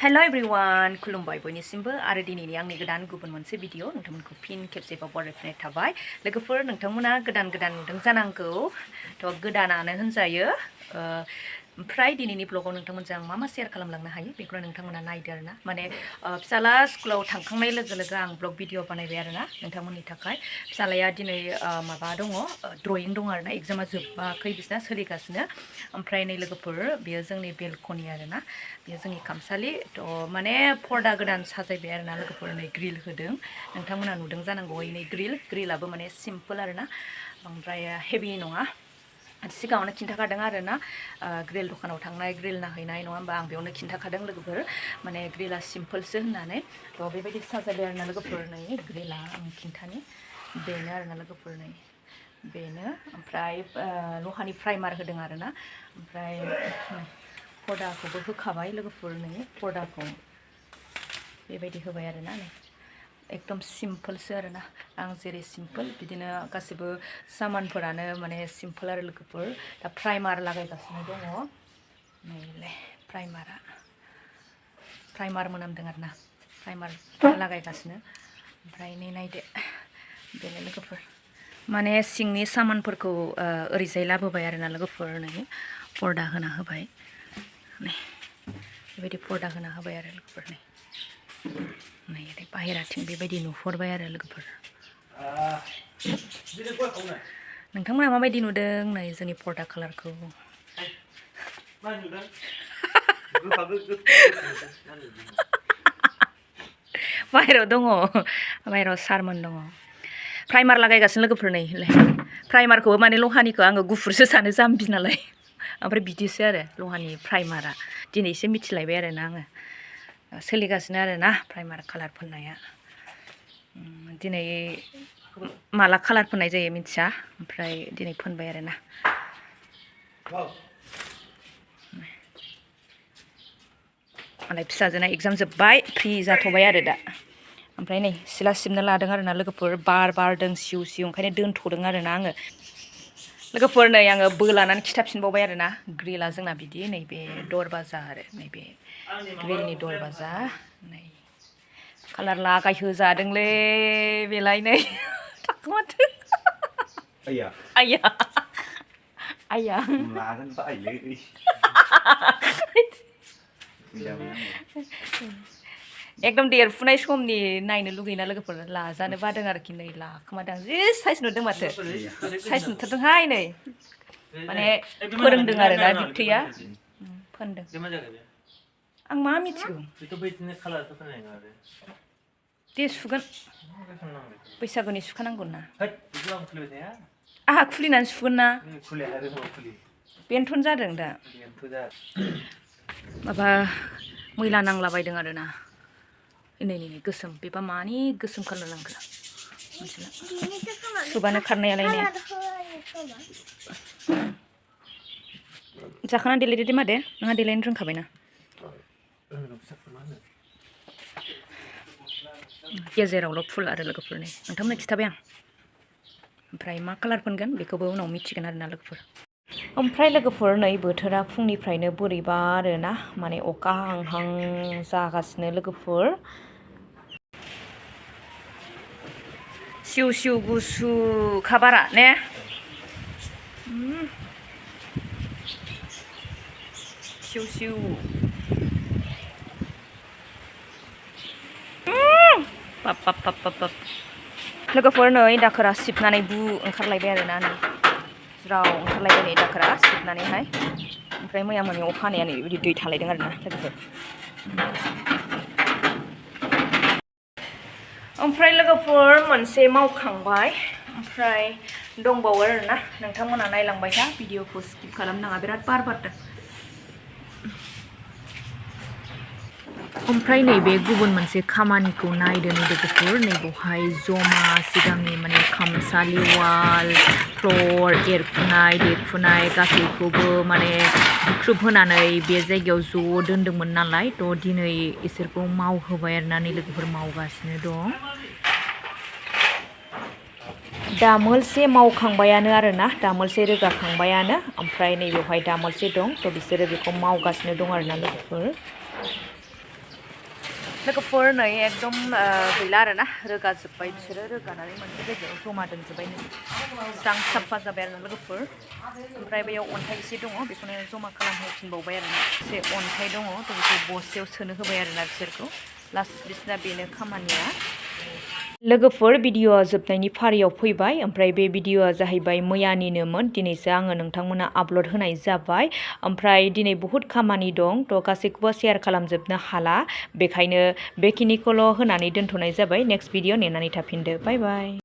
Hello everyone, खुलुमबाय बयनिसिमबो आरो दिनैनि आंनि गोदान गुबुन मोनसे भिडिअ नोंथांमोनखौ फिन खेबसेबाव बरायफिननाय थाबाय लोगोफोर नोंथांमोना गोदान नुदों जानांगौ थ' गोदानानो होनजायो ओमफ्राय दिनैनि ब्लगाव नोंथांमोनजों आं मा शेयार खालामलांनो हायो बेखौनो नोंथांमोना नायदो आरोना माने फिसाला स्कुलाव थांखांनाय लोगो लोगो आं ब्लग भिडिअ बानायबाय आरोना नोंथांमोननि थाखाय फिसालाया दिनै माबा दङ ड्रयिं दङ आरोना एग्जामा जोबाखै बिसना सोलिगासिनो ओमफ्राय नै लोगोफोर बेयो जोंनि बेलकनि आरोना बेयो जोंनि खामसालि थ' माने पर्दा गोदान साजायबाय आरोना लोगोफोर नै ग्रिल होदों नोंथांमोना नुदों जानांगौ नै ग्रिलाबो माने सिम्पोल आरोना बांद्राय हेभि नङा सिगाङावनो खिन्थाखादों आरोना ग्रिल दखानाव थांनाय ग्रिल नाहैनाय नङा होमबा आं बेयावनो खिन्थाखादों लोगोफोर माने ग्रिला सिम्पोलसो होननानै थ' बेबायदि साजायबाय आरोना लोगोफोर नै ग्रिला आं खिन्थानि बेनो आरोना लोगोफोर नै बेनो ओमफ्राय लहानि प्राइमार होदों आरोना ओमफ्राय पर्दाखौबो होखाबाय लोगोफोर नै पर्दाखौ बेबायदि होबाय आरोना नै एकदम सिम्पोलसो आरोना आं जेरै सिम्पोल बिदिनो गासिबो सामानफोरानो माने सिम्पोल आरो लोगोफोर दा प्राइमार लागायगासिनो दङ नैलाय प्राइमार मोनामदों आरोना प्राइमार लागायगासिनो ओमफ्राय नै नायदो बेनो लोगोफोर माने सिंनि सामानफोरखौ ओरैजाय लाबोबाय आरोना लोगोफोर नै पर्दा होना होबाय नै बेबायदि पर्दा होना होबाय आरो लोगोफोर नै ओरै बाहेराथिं बेबायदि नुहुरबाय आरो लोगोफोर नोंथांमोना माबायदि नुदों नै जोंनि पर्दा कालारखौ बाहेरायाव दङ बाहेरायाव सारमोन दङ प्राइमार लागायगासिनो लोगोफोर नै प्राइमारखौबो माने लहानिखौ आङो गुफुरसो सानो जाम्बि नालाय ओमफ्राय बिदिसो आरो लहानि प्राइमारा दिनैसो मिथिलायबाय आरोना आङो सोलिगासिनो आरोना प्राइमार कालार फोननाया दिनै माला कालार फोननाय जायो मिथिया ओमफ्राय दिनै फोनबाय आरोना मालाय फिसाजोना एग्जाम जोब्बाय फ्रि जाथ'बाय आरो दा ओमफ्राय नै सिला सिबनो लादों आरोना लोगोफोर बार बारदों सिउ सिउ ओंखायनो दोनथ'दों आरोना आङो लोगोफोर नै आङो बोलानानै खिथाफिनबावबाय आरोना ग्रिला जोंना बिदि नैबे दरवाजा आरो नैबे ग्रिलनि दरवाजा नै कालार लागायहोजादोंलै बेलाय नै थाखोमाथो आइया लागोन बायोलै एकदम देरफुनाय समनि नायनो लुगैना लोगोफोर लाजानो बादों आरोखि नै लाखोमादों जि साइज नुदों माथो साइज नुथारदोंहाय नै माने फोरोंदों आरोना बिबथैया फोनदों आं मा मिथिगौ दे सुगोन बैसागुनि सुखानांगौ ना आहा खुलिनानै सुगोन ना बेनोथ' जादों दा माबा मैला नांलाबायदों आरोना नै गोसोम बेबा मानि गोसोम कालार नांखो मिथिला सुबानो खारनायालाय ने जाखाना देलायदो दे मादे नोंहा देलायनो रोंखाबायना गेजेरावल' फुल आरो लोगोफोरनि नोंथांमोननो खिथाबाय आं ओमफ्राय मा कालार फोनगोन बेखौबो उनाव मिथिगोन आरोना लोगोफोर ओमफ्राय लोगोफोर नै बोथोरा फुंनिफ्रायनो बोरैबा आरोना माने अखा हांहां जागासिनो लोगोफोर सिउ सिउ गुसु खाबारा ने सिउ सिउ बाब लोगोफोर नै दाखोरा सिबनानै ओंखारलायबाय आरोना नै ज्राव ओंखारलायबाय नै दाखोरा सिबनानैहाय ओमफ्राय मैया मोनायाव अखा हानाया नै बिदि दै थालायदों आरोना लोगोफोर ओमफ्राय लोगोफोर मोनसे मावखांबाय ओमफ्राय दंबावो आरोना नोंथांमोना नायलांबाय था भिडिअखौ स्किप खालामनाङा बिराद बार बारदों ओमफ्राय नैबे गुबुन मोनसे खामानिखौ नायदो नै लोगोफोर नै बेवहाय जमा सिगांनि माने खामसालि वाल फ्लर एरखुनाय देखुनाय गासैखौबो माने बुख्रुब होनानै बे जायगायाव ज' दोनदोंमोन नालाय थ' दिनै इसोरखौ मावहोबाय आरोना नै लोगोफोर मावगासिनो दं दामोलसे मावखांबायानो आरोना दामोलसे रोगाखांबायानो ओमफ्राय नै बेवहाय दामोलसे दं थ' बिसोरो बेखौ मावगासिनो दं आरोना लोगोफोर लोगोफोर नै एकदम गैला आरोना रोगाजोब्बाय बिसोरो रोगानानै मोनसे जायगायाव जमा दोनजोब्बाय स्रां साफा जाबाय आरोना लोगोफोर ओमफ्राय बेयाव अन्थाइ एसे दङ बेखौनो जमा खालामहोफिनबावबाय आरोना एसे अन्थाइ दङ थ' बेखौ बस्थायाव सोनो होबाय आरोना बिसोरखौ लास्ट बिसिना बेनो खामानिया लोगोफोर भिडिअ'आ जोबनायनि फारियाव फैबाय ओमफ्राय बे भिडिअ'आ जाहैबाय मैयानिनोमोन दिनैसो आङो नोंथांमोना आपल'ड होनाय जाबाय ओमफ्राय दिनै बहुद खामानि दं थ' गासैखौबो शेयार खालामजोबनो हाला बेखायनो बेखिनिखौल' होनानै दोनथ'नाय जाबाय नेक्स्ट भिडिअ' नेनानै थाफिनदो बाय बाय